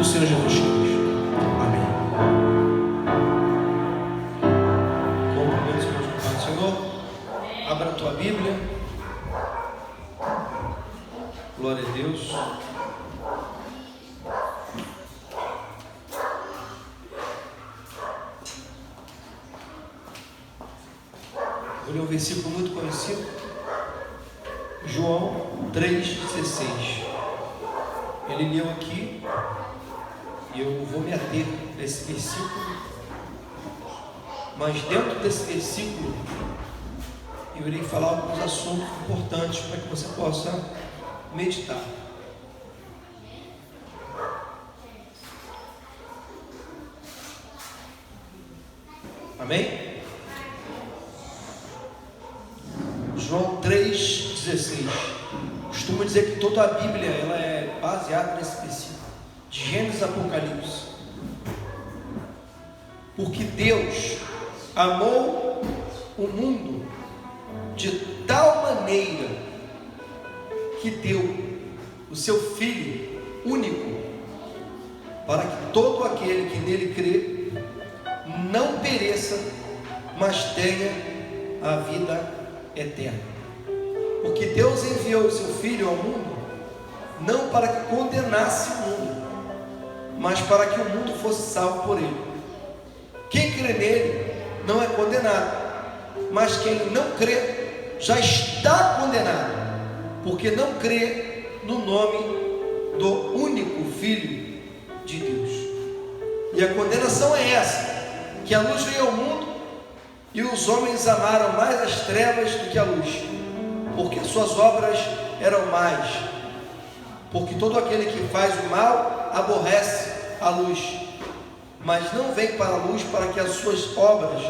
do Senhor Jesus Cristo. Amém. Cumprimentos com o Pai do Senhor. Abra a tua Bíblia. Glória a Deus. Vou ler um versículo muito conhecido, João 3,16. Ele leu aqui e eu vou me ater nesse versículo, mas dentro desse versículo eu irei falar alguns assuntos importantes para que você possa meditar. Amém? João 3,16. Costumo dizer que toda a Bíblia ela é baseada nesse versículo, de Gênesis a Apocalipse. Porque Deus amou o mundo de tal maneira que deu o seu Filho único, para que todo aquele que nele crê não pereça, mas tenha a vida eterna. Porque Deus enviou o seu Filho ao mundo não para que condenasse o mundo, mas para que o mundo fosse salvo por ele. Quem crê nele não é condenado, mas quem não crê já está condenado, porque não crê no nome do único Filho de Deus. E a condenação é essa: que a luz veio ao mundo e os homens amaram mais as trevas do que a luz, porque suas obras eram más. Porque todo aquele que faz o mal aborrece a luz, mas não vem para a luz para que as suas obras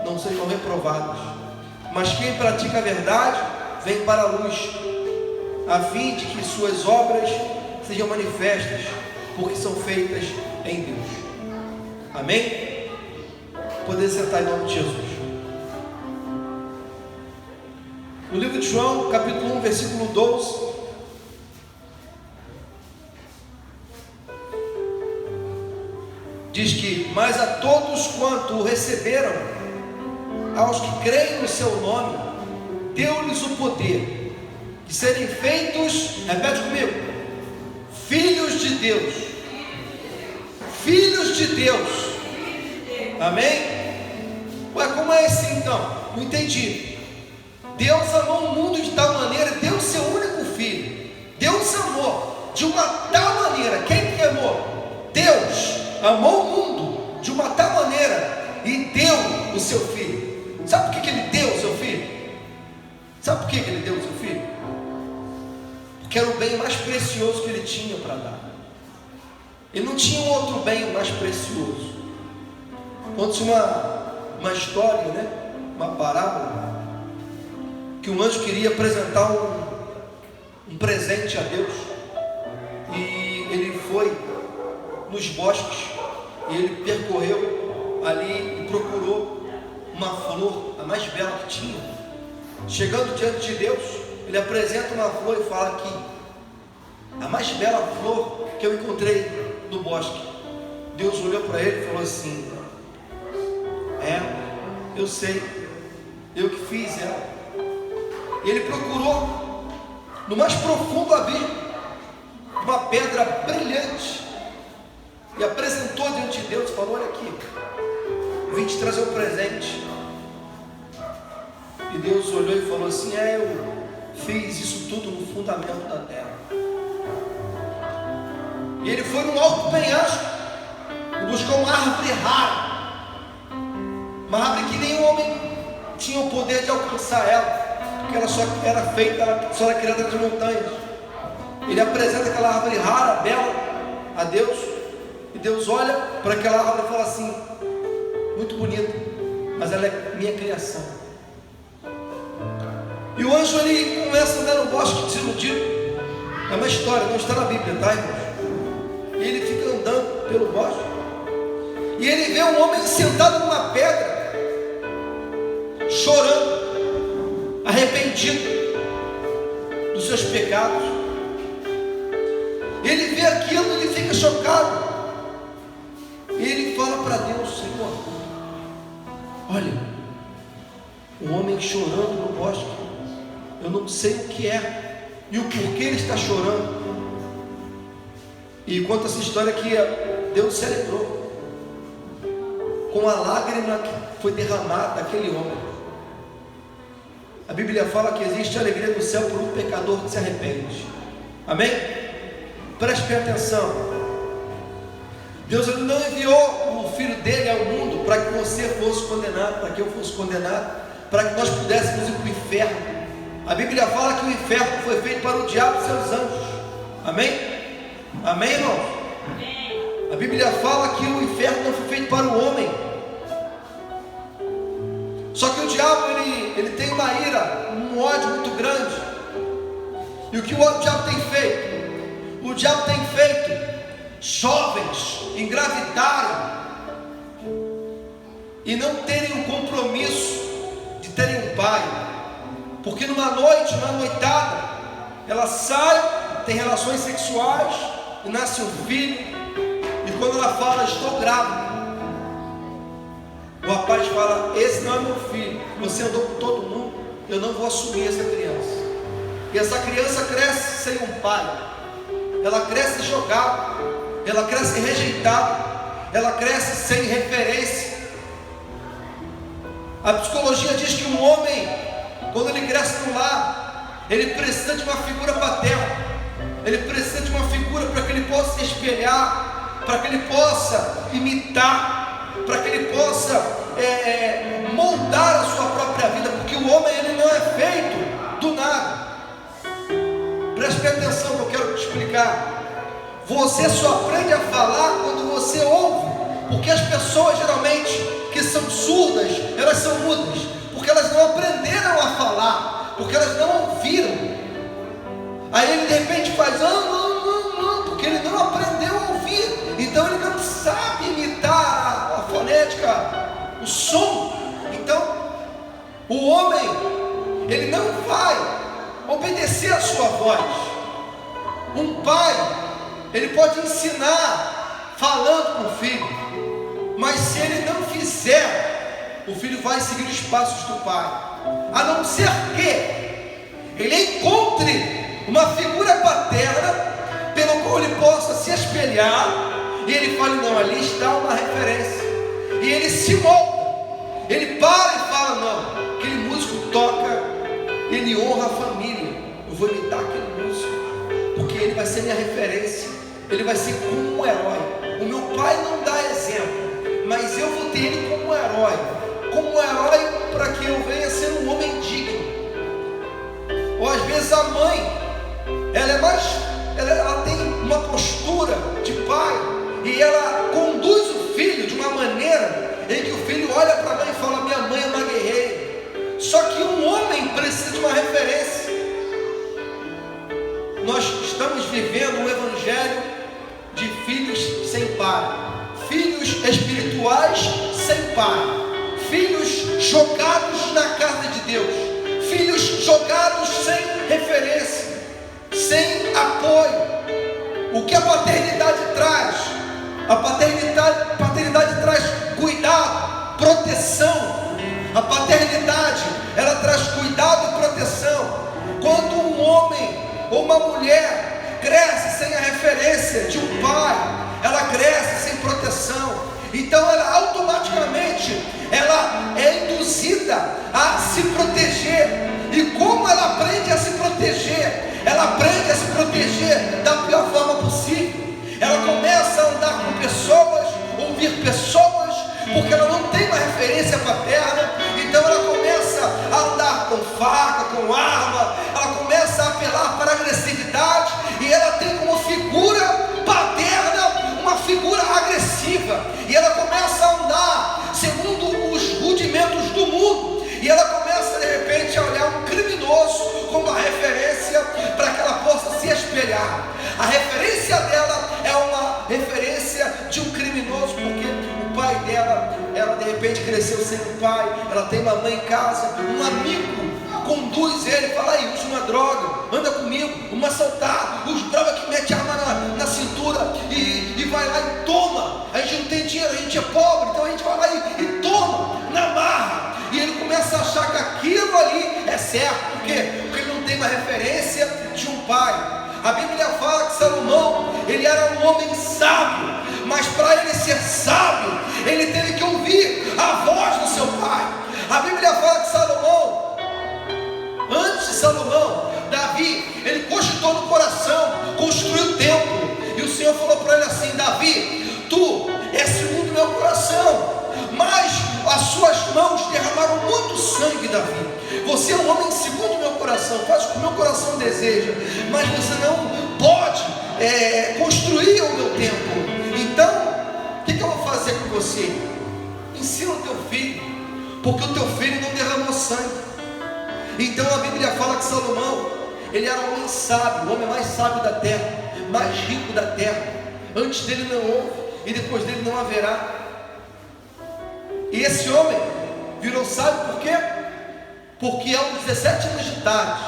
não sejam reprovadas. Mas quem pratica a verdade vem para a luz, a fim de que suas obras sejam manifestas, porque são feitas em Deus. Amém? Poder sentar em nome de Jesus. No livro de João, capítulo 1, versículo 12, diz que: mas a todos quanto o receberam, aos que creem no seu nome, deu-lhes o poder de serem feitos, repete comigo, filhos de Deus. Filhos de Deus. Amém? Ué, como é assim então? Não entendi. Deus amou o mundo de tal maneira, deu o seu único filho. Deus amou de uma tal maneira. Quem que amou? Deus amou o mundo de uma tal maneira e deu o seu filho. Sabe por que ele deu o seu filho? Sabe por que ele deu o seu filho? Porque era o bem mais precioso que ele tinha para dar. Ele não tinha um outro bem mais precioso. Conta-se uma história, né? Uma parábola, que um anjo queria apresentar um presente a Deus, e ele foi nos bosques, e ele percorreu ali e procurou uma flor, a mais bela que tinha. Chegando diante de Deus, ele apresenta uma flor e fala que a mais bela flor que eu encontrei no bosque. Deus olhou para ele e falou assim: eu sei, eu que fiz ela. E ele procurou no mais profundo abismo uma pedra brilhante e apresentou diante de Deus e falou: olha aqui, eu vim te trazer um presente. E Deus olhou e falou assim: eu fiz isso tudo no fundamento da terra. E ele foi num alto penhasco e buscou uma árvore rara, uma árvore que nenhum homem tinha o poder de alcançar ela, porque ela só era feita, ela só era criada nas montanhas. Ele apresenta aquela árvore rara, bela, a Deus, e Deus olha para aquela árvore e fala assim: muito bonita, mas ela é minha criação. E o anjo ele começa a andar no bosque desiludido. É uma história, não está na Bíblia, tá, irmãos? E ele fica andando pelo bosque, e ele vê um homem sentado numa pedra, chorando, arrependido dos seus pecados. Ele vê aquilo e ele fica chocado. Olha, um homem chorando no bosque, eu não sei o que é e o porquê ele está chorando. E conta essa história que Deus celebrou com a lágrima que foi derramada daquele homem. A Bíblia fala que existe alegria no céu por um pecador que se arrepende. Amém? Preste bem atenção. Deus não enviou o Filho dele ao mundo para que você fosse condenado, para que eu fosse condenado, para que nós pudéssemos ir para o inferno. A Bíblia fala que o inferno foi feito para o diabo e seus anjos. Amém? Amém, irmão? Amém. A Bíblia fala que o inferno não foi feito para o homem. Só que o diabo, ele tem uma ira, um ódio muito grande. E o que o diabo tem feito? O diabo tem feito jovens engravidarem e não terem um compromisso de terem um pai, porque numa noite, numa noitada, ela sai, tem relações sexuais e nasce um filho, e quando ela fala, estou grávida, o rapaz fala, esse não é meu filho, você andou com todo mundo, eu não vou assumir essa criança. E essa criança cresce sem um pai, ela cresce jogada, ela cresce rejeitada, ela cresce sem referência. A psicologia diz que um homem, quando ele cresce no lar, ele precisa de uma figura paterna, ele precisa de uma figura para que ele possa se espelhar, para que ele possa imitar, para que ele possa moldar a sua própria vida, porque o homem ele não é feito do nada. Preste atenção que eu quero te explicar. Você só aprende a falar quando você ouve, porque as pessoas geralmente que são surdas, elas são mudas, porque elas não aprenderam a falar, porque elas não ouviram. Aí ele de repente faz porque ele não aprendeu a ouvir, então ele não sabe imitar a fonética, o som. Então o homem ele não vai obedecer a sua voz. Um pai ele pode ensinar falando com o filho, mas se ele não fizer, o filho vai seguir os passos do pai, a não ser que ele encontre uma figura paterna pelo qual ele possa se espelhar, e ele fale, não, ali está uma referência, e ele se molda, ele para e fala, não, aquele músico toca, ele honra a família, eu vou imitar aquele músico, porque ele vai ser minha referência, ele vai ser como um herói. O meu pai não dá exemplo, mas eu vou ter ele como um herói para que eu venha ser um homem digno. Ou às vezes a mãe, ela tem uma postura de pai, e ela conduz o filho de uma maneira em que o filho olha para a mãe e fala, minha mãe é uma guerreira. Só que um homem precisa de uma referência. Nós estamos vivendo um evangelho de filhos sem pai, filhos espirituais sem pai, filhos jogados na casa de Deus, filhos jogados sem referência, sem apoio. O que a paternidade traz? A paternidade traz cuidado, proteção. A paternidade, ela traz cuidado e proteção. Quando um homem ou uma mulher cresce sem a referência de um pai, ela cresce sem proteção, então ela automaticamente ela é induzida a se proteger. E como ela aprende a se proteger? Ela aprende a se proteger da pior forma possível. Ela começa a andar com pessoas, ouvir pessoas, porque ela não tem uma referência paterna. Então ela começa a andar com faca, com arma, ela começa a apelar para a agressividade, e ela tem como figura paterna uma figura agressiva, e ela começa a andar segundo os rudimentos do mundo, e ela começa de repente a olhar um criminoso como a referência para que ela possa se espelhar. A referência dela é uma referência de um criminoso, porque o pai dela, ela de repente cresceu sem um pai, ela tem uma mãe em casa, um amigo conduz ele, fala aí, usa uma droga, anda comigo, vamos assaltar, usa droga que mete arma na cintura e vai lá e toma. A gente não tem dinheiro, a gente é pobre, então a gente vai lá e toma, na marra. certo. Por quê? Porque ele não tem uma referência de um pai. A Bíblia fala que Salomão, ele era um homem sábio, mas para ele ser sábio, ele teve que ouvir a voz do seu pai. A Bíblia fala que Salomão, antes de Salomão, Davi, ele cogitou no coração, construiu o templo, e o Senhor falou para ele assim: Davi, tu és segundo o meu coração, mas as suas mãos derramaram muito sangue, Davi. Você é um homem segundo o meu coração, faz o que o meu coração deseja, mas você não pode construir o meu templo. Então, o que eu vou fazer com você? Ensina o teu filho, porque o teu filho não derramou sangue. Então a Bíblia fala que Salomão, ele era um homem sábio, o homem mais sábio da terra, mais rico da terra. Antes dele não houve, e depois dele não haverá. E esse homem virou sábio por quê? Porque aos 17 anos de idade,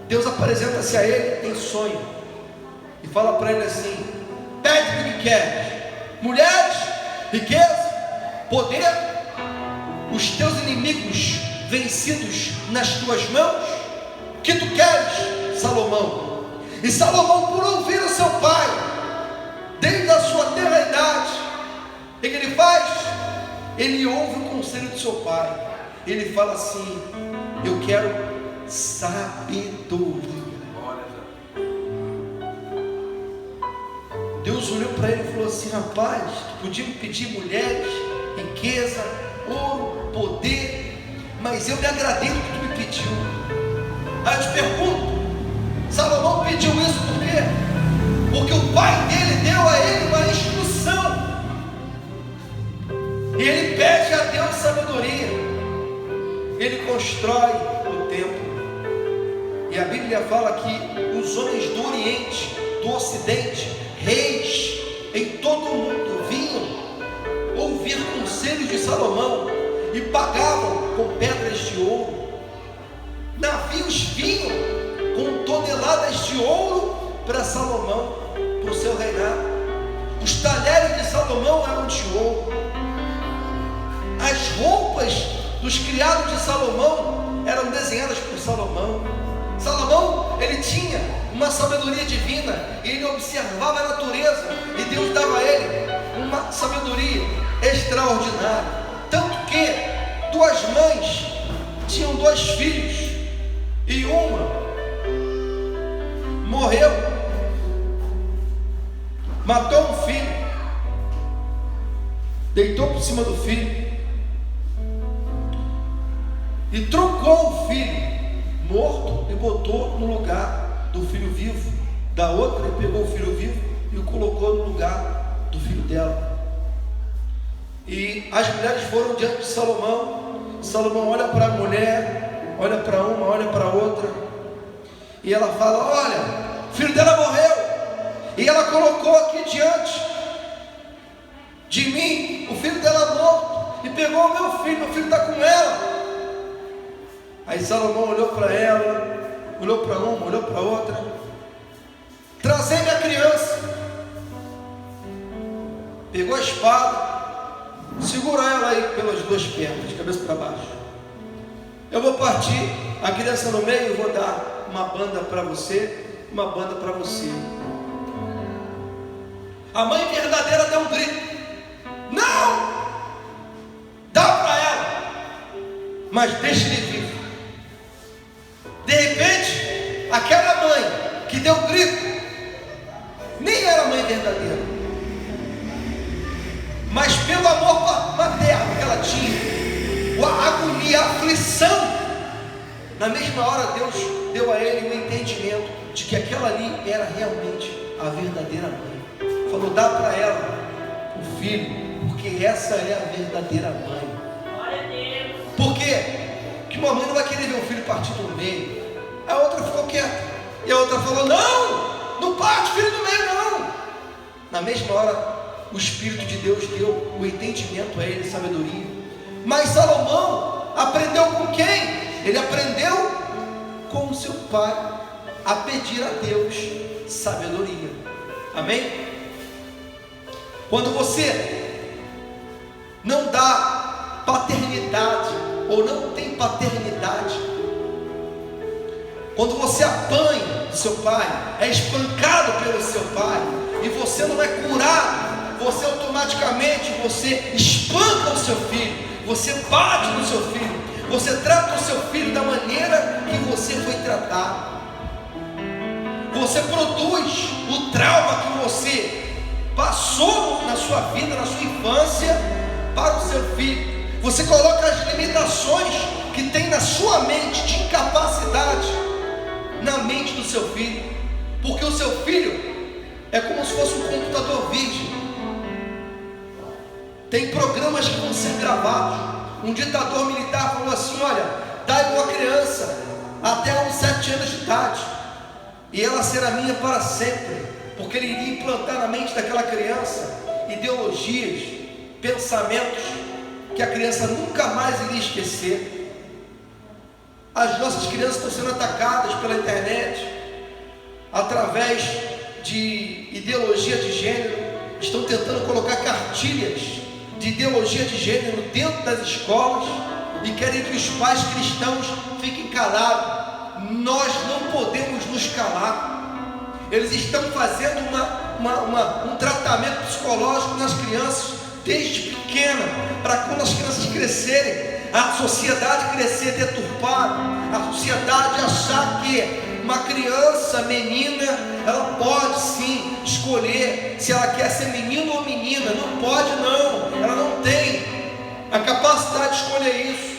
Deus apresenta-se a ele em sonho e fala para ele assim: pede-me o que queres, mulheres, riqueza, poder, os teus inimigos vencidos nas tuas mãos. O que tu queres, Salomão? E Salomão, por ouvir o seu pai, desde a sua tenra idade, o que ele faz? Ele ouve o conselho do seu pai. Ele fala assim: eu quero sabedoria. Deus olhou para ele e falou assim: rapaz, tu podia me pedir mulheres, riqueza, ouro, poder, mas eu lhe agradeço o que tu me pediu. Aí eu te pergunto, Salomão pediu isso por quê? Porque o pai dele deu a ele uma instrução, e ele pede a Deus sabedoria. Ele constrói o templo, e a Bíblia fala que os homens do Oriente, do Ocidente, reis em todo o mundo vinham ouvir conselhos de Salomão e pagavam com pedras de ouro. Navios vinham com toneladas de ouro para Salomão, para o seu reinado. Os talheres de Salomão eram de ouro. As roupas dos criados de Salomão eram desenhadas por Salomão. Salomão, ele tinha uma sabedoria divina, e ele observava a natureza, e Deus dava a ele uma sabedoria extraordinária. Tanto que duas mães tinham dois filhos, e uma morreu, matou um filho, deitou por cima do filho e trocou o filho morto e botou no lugar do filho vivo da outra. Ele pegou o filho vivo e o colocou no lugar do filho dela. E as mulheres foram diante de Salomão. Salomão olha para a mulher, olha para uma, olha para a outra, e ela fala: olha, o filho dela morreu, e ela colocou aqui diante de mim o filho dela morto, e pegou o meu filho está com ela. Aí Salomão olhou para ela, olhou para uma, olhou para outra: trazei-me a criança. Pegou a espada, segura ela aí pelas duas pernas, de cabeça para baixo. Eu vou partir a criança no meio, eu vou dar uma banda para você, uma banda para você. A mãe verdadeira deu um grito: não! Dá para ela, mas deixa ele vivo. De repente, aquela mãe que deu grito nem era a mãe verdadeira, mas pelo amor materno que ela tinha, a agonia, a aflição, na mesma hora Deus deu a ele um entendimento de que aquela ali era realmente a verdadeira mãe. Falou: dá para ela o filho, porque essa é a verdadeira mãe. Glória a Deus. Por quê? Que uma mãe não vai querer ver um filho partido no meio. A outra ficou quieta, e a outra falou: não, não parte filho no meio não. Na mesma hora o Espírito de Deus deu o entendimento a ele, sabedoria. Mas Salomão aprendeu com quem? Ele aprendeu com o seu pai a pedir a Deus sabedoria. Amém? Quando você não dá paternidade ou não tem paternidade quando você apanha do seu pai, é espancado pelo seu pai, e você não é curado, você automaticamente espanca o seu filho, você bate no seu filho, você trata o seu filho da maneira que você foi tratado. Você produz o trauma que você passou na sua vida, na sua infância, para o seu filho. Você coloca as limitações que tem na sua mente de incapacidade na mente do seu filho, porque o seu filho é como se fosse um computador virgem. Tem programas que vão ser gravados. Um ditador militar falou assim: olha, dá-me uma criança até uns 7 anos de idade, e ela será minha para sempre, porque ele iria implantar na mente daquela criança ideologias, pensamentos que a criança nunca mais iria esquecer. As nossas crianças estão sendo atacadas pela internet, através de ideologia de gênero. Estão tentando colocar cartilhas de ideologia de gênero dentro das escolas, e querem que os pais cristãos fiquem calados. Nós não podemos nos calar. Eles estão fazendo um tratamento psicológico nas crianças desde pequena, para quando as crianças crescerem, a sociedade crescer deturpada, a sociedade achar que uma criança, menina, ela pode sim escolher se ela quer ser menino ou menina. Não pode não, ela não tem a capacidade de escolher isso.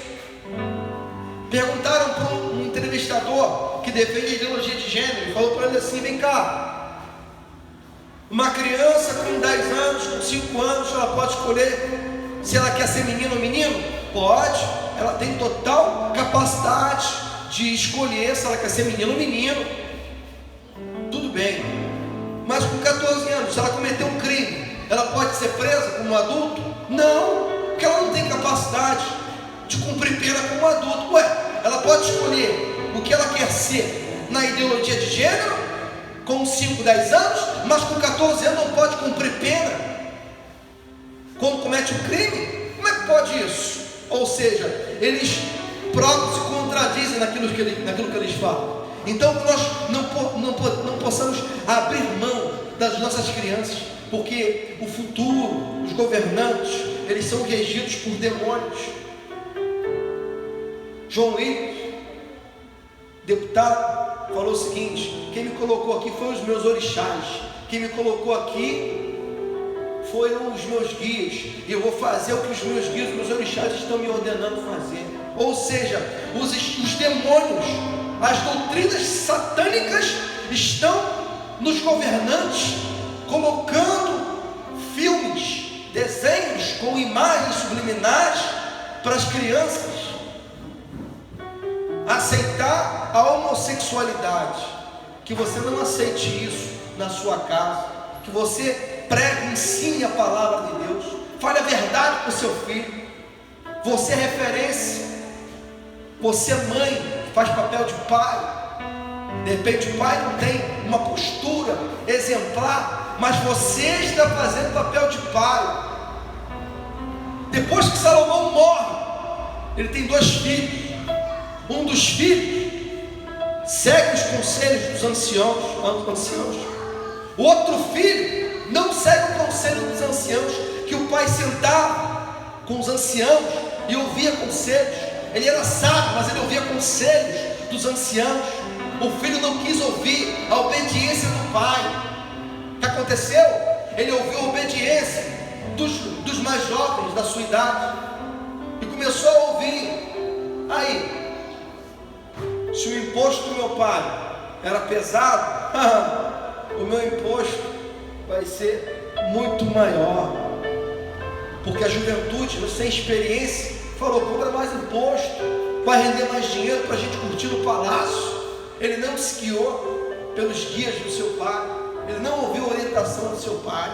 Perguntaram para um entrevistador que defende a ideologia de gênero, e falou para ele assim: vem cá, uma criança com 10 anos, com 5 anos, ela pode escolher se ela quer ser menino ou menino? Pode, ela tem total capacidade de escolher se ela quer ser menino ou menino. Tudo bem, mas com 14 anos, se ela cometer um crime, ela pode ser presa como um adulto? Não, porque ela não tem capacidade de cumprir pena como um adulto. Ué, ela pode escolher o que ela quer ser na ideologia de gênero com 5, 10 anos, mas com 14 anos não pode cumprir pena quando comete um crime? Como é que pode isso? Ou seja, eles próprios se contradizem naquilo que eles falam. Então nós não possamos abrir mão das nossas crianças, porque o futuro, os governantes, eles são regidos por demônios. João Willis, deputado, falou o seguinte: quem me colocou aqui foram os meus orixás, quem me colocou aqui foram os meus guias, e eu vou fazer o que os meus guias, os meus orixás estão me ordenando fazer. Ou seja, os demônios, as doutrinas satânicas estão nos governantes, colocando filmes, desenhos com imagens subliminares para as crianças aceitar a homossexualidade. Que você não aceite isso na sua casa, que você pregue, ensine a palavra de Deus, fale a verdade para o seu filho. Você é referência, você é mãe, faz papel de pai. De repente o pai não tem uma postura exemplar, mas você está fazendo papel de pai. Depois que Salomão morre, ele tem 2 filhos. Um dos filhos segue os conselhos dos anciãos. O outro filho não segue o conselho dos anciãos, que o pai sentava com os anciãos e ouvia conselhos. Ele era sábio, mas ele ouvia conselhos dos anciãos. O filho não quis ouvir a obediência do pai. O que aconteceu? Ele ouviu a obediência dos mais jovens da sua idade e começou a ouvir. Aí, se o imposto do meu pai era pesado, o meu imposto vai ser muito maior, porque a juventude, sem experiência, falou: cobra mais imposto, vai render mais dinheiro para a gente curtir no palácio. Ele não se guiou pelos guias do seu pai, ele não ouviu a orientação do seu pai.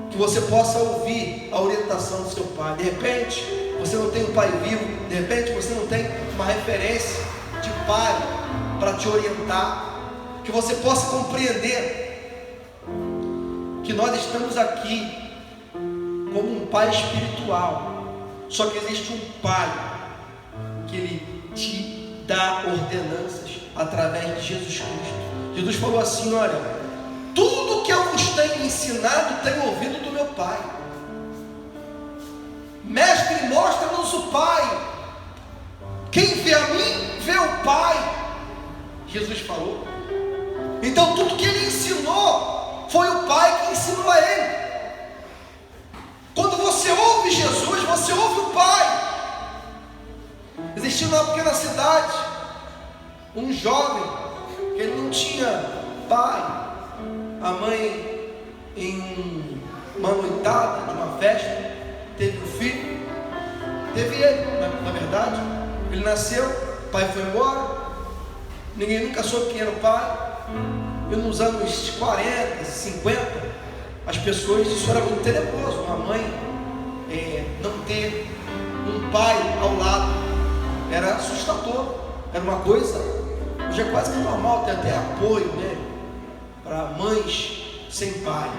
Que você possa ouvir a orientação do seu pai. De repente você não tem um pai vivo, de repente você não tem uma referência de pai para te orientar, que você possa compreender que nós estamos aqui como um pai espiritual, só que existe um pai que ele te dá ordenanças. através de Jesus Cristo. Jesus falou assim: olha, tudo que eu vos tenho ensinado tenho ouvido do meu Pai. Mestre, mostra-nos o Pai. Quem vê a mim, vê o Pai. Jesus falou. Então tudo que ele ensinou foi o Pai que ensinou a ele. Quando você ouve Jesus, você ouve o Pai. Existia numa pequena cidade um jovem que ele não tinha pai. A mãe, em uma noitada de uma festa, teve um filho. Teve ele, na verdade. Ele nasceu, o pai foi embora, ninguém nunca soube quem era o pai. E nos anos 40, 50, as pessoas, isso era muito tenebroso. Uma mãe não ter um pai ao lado era assustador, era uma coisa, hoje é quase que normal, tem até apoio, né, para mães sem pai.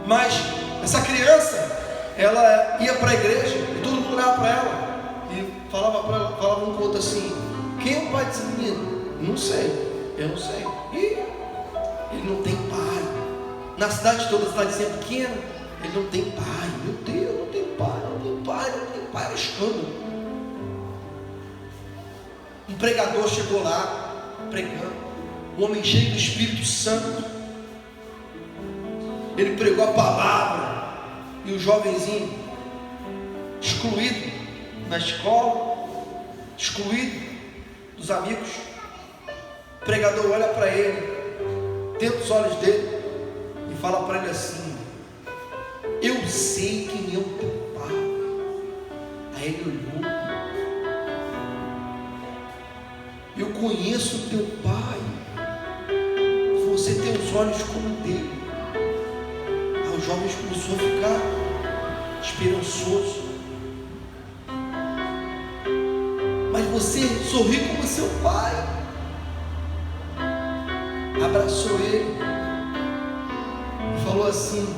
Mas essa criança, ela ia para a igreja e todo mundo olhava para ela e falava para ela, falava um conto assim: quem é o pai desse menino? Não sei, eu não sei. E ele não tem pai. Na cidade toda, cidadezinha pequena, ele não tem pai. Meu Deus, não tem pai, não tem pai, não tem pai. Era escândalo. Um pregador chegou lá, pregando, um homem cheio do Espírito Santo. Ele pregou a palavra, e o jovenzinho, excluído na escola, excluído dos amigos, o pregador olha para ele, dentro dos olhos dele, e fala para ele assim: eu sei quem é o teu pai. Aí ele olhou: eu conheço o teu pai, você tem os olhos como o dele. Aí o jovem começou a ficar esperançoso. Mas você sorri como seu pai. Abraçou ele e falou assim: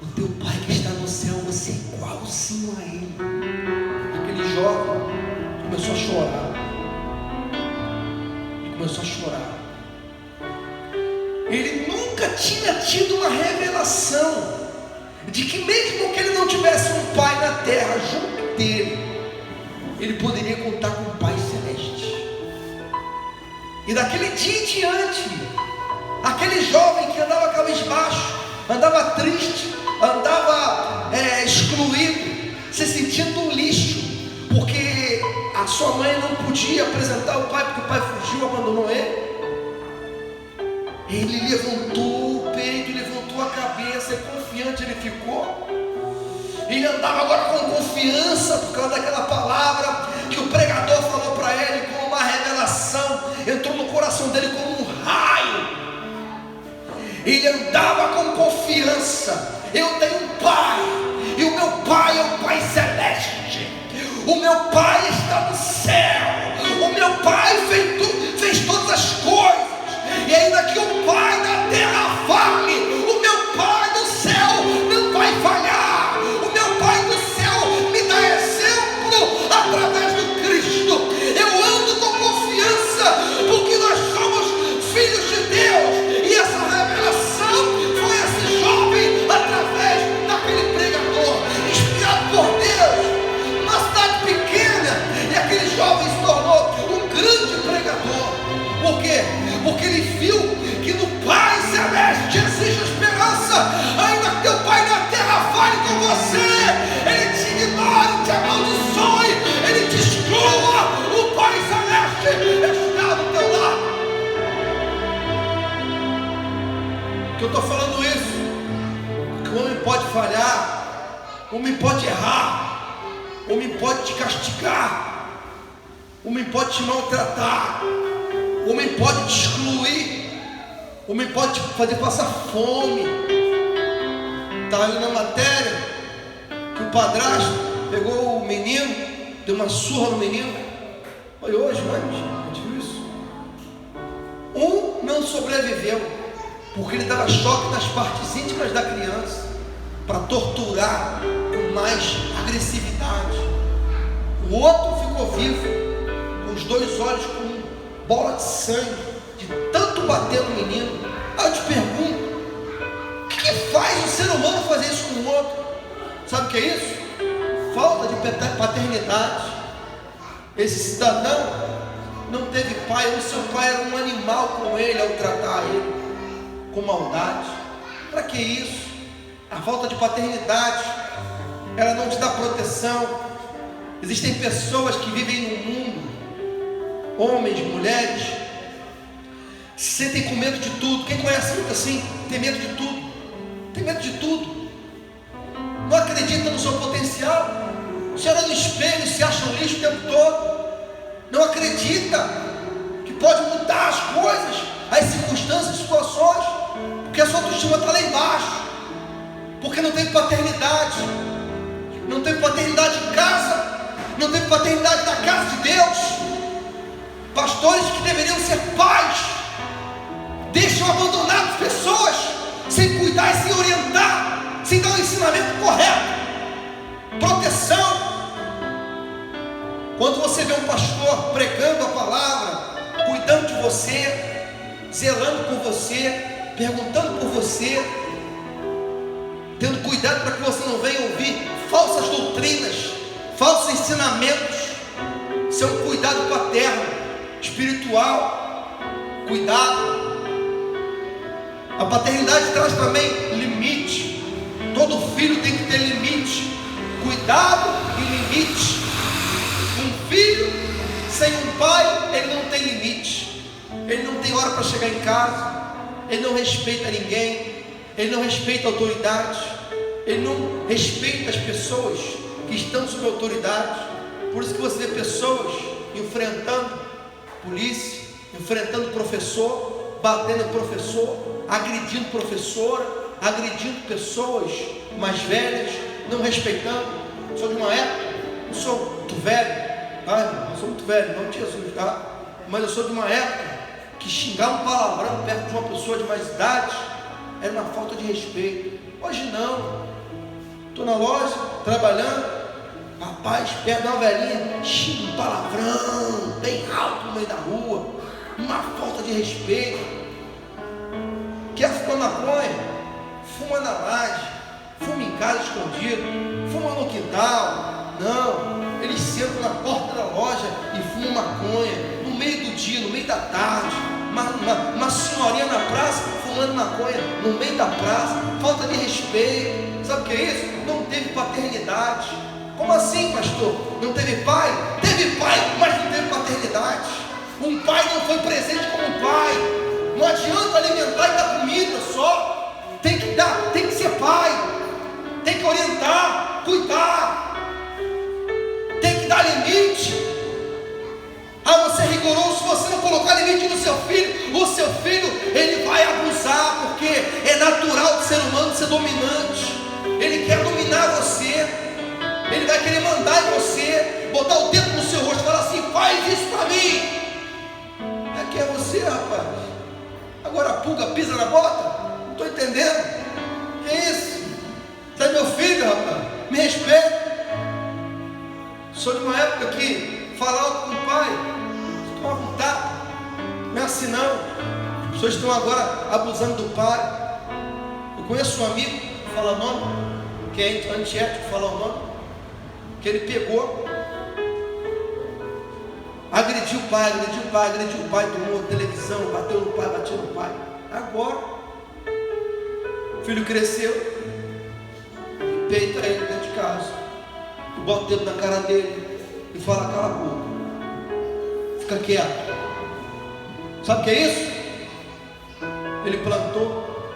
o teu pai que está no céu, você é igualzinho a ele. Aquele jovem começou a chorar. Começou a chorar. Ele nunca tinha tido uma revelação de que mesmo que ele não tivesse um pai na terra junto dele, ele poderia contar com o Pai Celeste. E daquele dia em diante, aquele jovem que andava cabisbaixo, andava triste, andava excluído, se sentindo um lixo, porque a sua mãe não podia apresentar o pai, porque o pai fugiu, abandonou ele. Ele levantou o peito, levantou a cabeça, e confiante ele ficou. Ele andava agora com confiança, por causa daquela palavra que o pregador falou para ele, como uma revelação, entrou no coração dele como um raio. Ele andava com confiança: eu tenho um pai, e o meu pai é o Pai Celeste. O meu pai está no céu. O meu pai fez todas as coisas. E ainda que o pai da terra fale, o meu pai do céu não vai falhar. O meu pai do céu me dá exemplo através do Cristo. Eu ando com confiança, porque nós somos filhos de Deus. E essa revelação foi esse jovem através daquele pregador, inspirado por Deus, uma cidade pequena. E aquele jovem se tornou um grande pregador. Por quê? Porque ele viu que no Pai Celeste existe esperança. Ainda que teu pai na terra fale com você, ele te ignore, te amaldiçoe, ele te exclua, o Pai Celeste está do teu lado. Que eu estou falando isso, porque o homem pode falhar, o homem pode errar, o homem pode te castigar, o homem pode te maltratar, o homem pode te excluir, o homem pode te fazer passar fome. Estava ali na matéria que o padrasto pegou o menino, deu uma surra no menino. Foi hoje, a gente viu isso. Um não sobreviveu, porque ele dava choque nas partes íntimas da criança, para torturar com mais agressividade. O outro ficou vivo, com os 2 olhos com bola de sangue, de tanto bater no menino. Aí eu te pergunto, o que faz o ser humano fazer isso com o outro? Sabe o que é isso? Falta de paternidade. Esse cidadão não teve pai, ou seu pai era um animal com ele ao tratar ele com maldade. Para que isso? A falta de paternidade, ela não te dá proteção. Existem pessoas que vivem no mundo, homens, mulheres, se sentem com medo de tudo. Quem conhece muito assim, tem medo de tudo, tem medo de tudo, não acredita no seu potencial. Se olha no espelho e se acha um lixo o tempo todo, não acredita que pode mudar as coisas, as circunstâncias, as situações, porque a sua autoestima está lá embaixo, porque não tem paternidade, não tem paternidade em casa, não tem paternidade na casa de Deus. Pastores que deveriam ser pais, deixam abandonadas pessoas, sem cuidar e sem orientar, sem dar o ensinamento correto, proteção. Quando você vê um pastor pregando a palavra, cuidando de você, zelando por você, perguntando por você, tendo cuidado para que você não venha ouvir falsas doutrinas, falsos ensinamentos, isso é um cuidado paterno, espiritual, cuidado. A paternidade traz também limite. Todo filho tem que ter limite, cuidado e limite. Um filho sem um pai, ele não tem limite, ele não tem hora para chegar em casa, ele não respeita ninguém, ele não respeita a autoridade, ele não respeita as pessoas que estão sob autoridade. Por isso que você vê pessoas enfrentando polícia, enfrentando professor, batendo professor, agredindo professora, agredindo pessoas mais velhas, não respeitando. Sou de uma época, não sou muito velho, não sou muito velho, em nome de Jesus, tá? Mas eu sou de uma época que xingar um palavrão perto de uma pessoa de mais idade era uma falta de respeito. Hoje não. Estou na loja, trabalhando, rapaz, perto de uma velhinha, xinga um palavrão, bem alto no meio da rua, uma falta de respeito. Quer fumar maconha? Fuma na laje, fuma em casa escondido, fuma no quintal. Não, eles sentam na porta da loja e fumam maconha, no meio do dia, no meio da tarde. Uma senhorinha na praça fumando maconha, no meio da praça, falta de respeito. Sabe o que é isso? Não teve paternidade. Como assim, pastor? Não teve pai? Teve pai, mas não teve paternidade. Um pai não foi presente como pai. Não adianta alimentar e dar comida só. Tem que dar, tem que ser pai. Tem que orientar, cuidar. Tem que dar limite. Você é rigoroso. Se você não colocar limite no seu filho, o seu filho, ele vai abusar, porque é natural do ser humano ser dominante. Ele quer dominar você, ele vai querer mandar em você, botar o dedo no seu rosto e falar assim: faz isso para mim. É que é você, rapaz. Agora a pulga pisa na bota? Não estou entendendo. Que é isso? Você é meu filho, rapaz, me respeita. Sou de uma época que falar alto com o pai, você tomava um tapa. Não é assim não. As pessoas estão agora abusando do pai. Eu conheço um amigo, fala o nome, que é antiético falar o nome, que ele pegou, agrediu o pai, tomou televisão, bateu no pai, batia no pai. Agora o filho cresceu e peita ele dentro de casa, e bota o dedo na cara dele e fala: cala a boca, fica quieto. Sabe o que é isso? Ele plantou,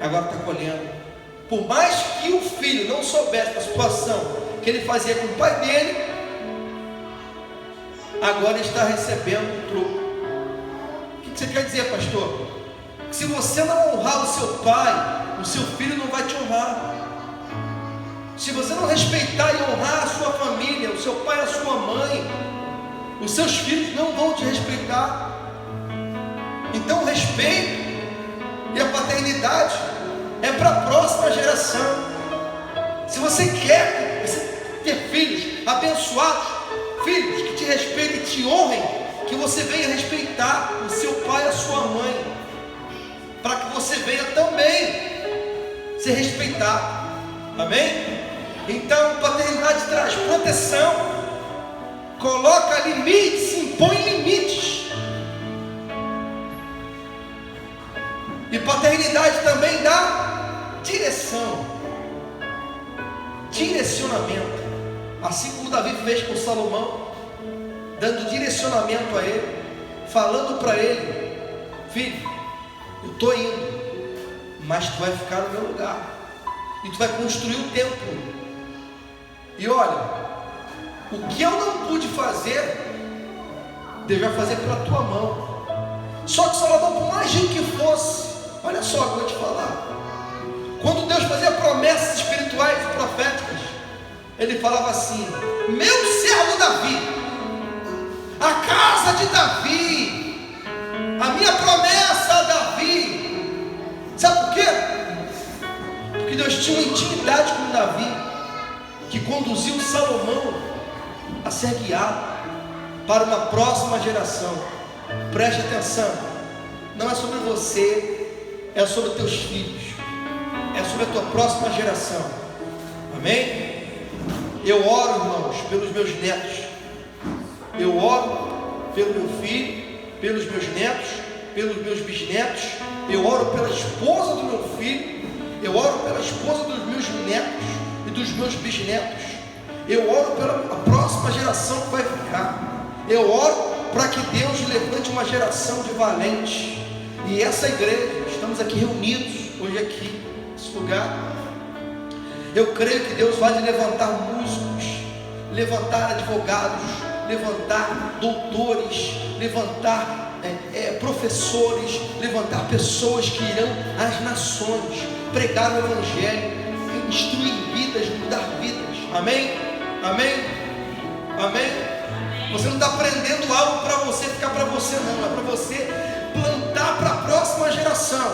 agora está colhendo. Por mais que o filho não soubesse da situação que ele fazia com o pai dele, agora ele está recebendo um troco. O que você quer dizer, pastor? Que se você não honrar o seu pai, o seu filho não vai te honrar. Se você não respeitar e honrar a sua família, o seu pai e a sua mãe, os seus filhos não vão te respeitar. Então o respeito e a paternidade é para a próxima geração. Se você quer ter filhos abençoados, Filhos, que te respeitem e te honrem, que você venha respeitar o seu pai e a sua mãe, para que você venha também ser respeitado. Amém? Então, paternidade traz proteção, coloca limites, impõe limites. E paternidade também dá direção, direcionamento. Assim como Davi fez com Salomão, dando direcionamento a ele, falando para ele: filho, eu estou indo, mas tu vai ficar no meu lugar, e tu vai construir o templo. E olha, o que eu não pude fazer, Deus vai fazer pela tua mão. Só que Salomão, por mais rico que fosse, olha só o que eu vou te falar, quando Deus fazia promessas espirituais e proféticas, ele falava assim: meu servo Davi, a casa de Davi, a minha promessa a Davi. Sabe por quê? Porque Deus tinha uma intimidade com Davi, que conduziu Salomão a ser guiado para uma próxima geração. Preste atenção, não é sobre você, é sobre os teus filhos, é sobre a tua próxima geração. Amém? Eu oro, irmãos, pelos meus netos, eu oro pelo meu filho, pelos meus netos, pelos meus bisnetos, eu oro pela esposa do meu filho, eu oro pela esposa dos meus netos e dos meus bisnetos, eu oro pela próxima geração que vai ficar, eu oro para que Deus levante uma geração de valentes. E essa igreja, estamos aqui reunidos hoje aqui nesse lugar, eu creio que Deus vai levantar músicos, levantar advogados, levantar doutores, levantar professores, levantar pessoas que irão às nações pregar o evangelho, instruir vidas, mudar vidas. Amém? Amém? Amém? Você não está aprendendo algo para você ficar para você, não, é para você plantar para a próxima geração,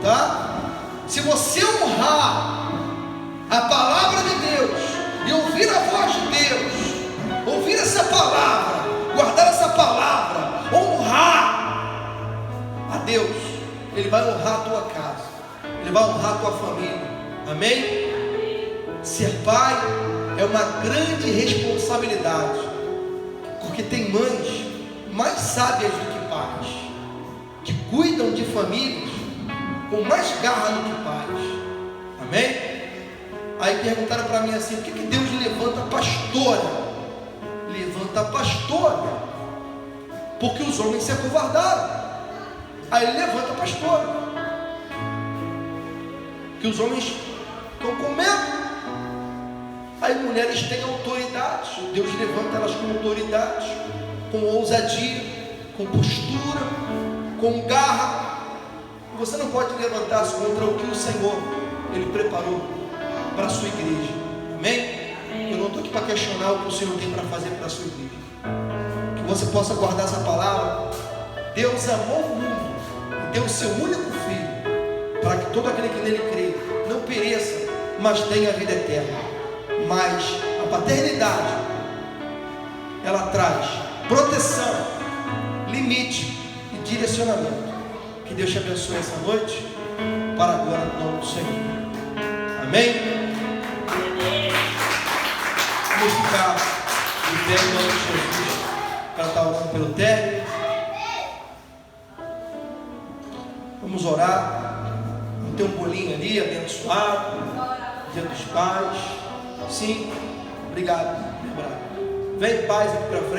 tá? Se você honrar a palavra de Deus e ouvir a voz de Deus, ouvir essa palavra, guardar essa palavra, honrar a Deus, Ele vai honrar a tua casa, Ele vai honrar a tua família. Amém? Ser pai é uma grande responsabilidade, porque tem mães mais sábias do que pais, que cuidam de famílias com mais garra do que pais. Amém? Aí perguntaram para mim assim: por que Deus levanta a pastora? Levanta a pastora porque os homens se acovardaram. Aí ele levanta a pastora, que os homens estão com medo. Aí mulheres têm autoridade, Deus levanta elas com autoridade, com ousadia, com postura, com garra. E você não pode levantar-se contra o que o Senhor Ele preparou para a sua igreja. Amém? Eu não estou aqui para questionar o que o Senhor tem para fazer para a sua igreja. Que você possa guardar essa palavra. Deus amou o mundo e deu o seu único filho, para que todo aquele que nele crê não pereça, mas tenha a vida eterna. Mas a paternidade, ela traz proteção, limite e direcionamento. Que Deus te abençoe essa noite, para a glória do nome do Senhor. Amém? Vamos ficar de pé em nome de Jesus, para estar orando pelo término. Vamos orar. Vamos ter um bolinho ali, abençoado, Dia dos Pais. Sim, obrigado. Vem paz aqui para frente.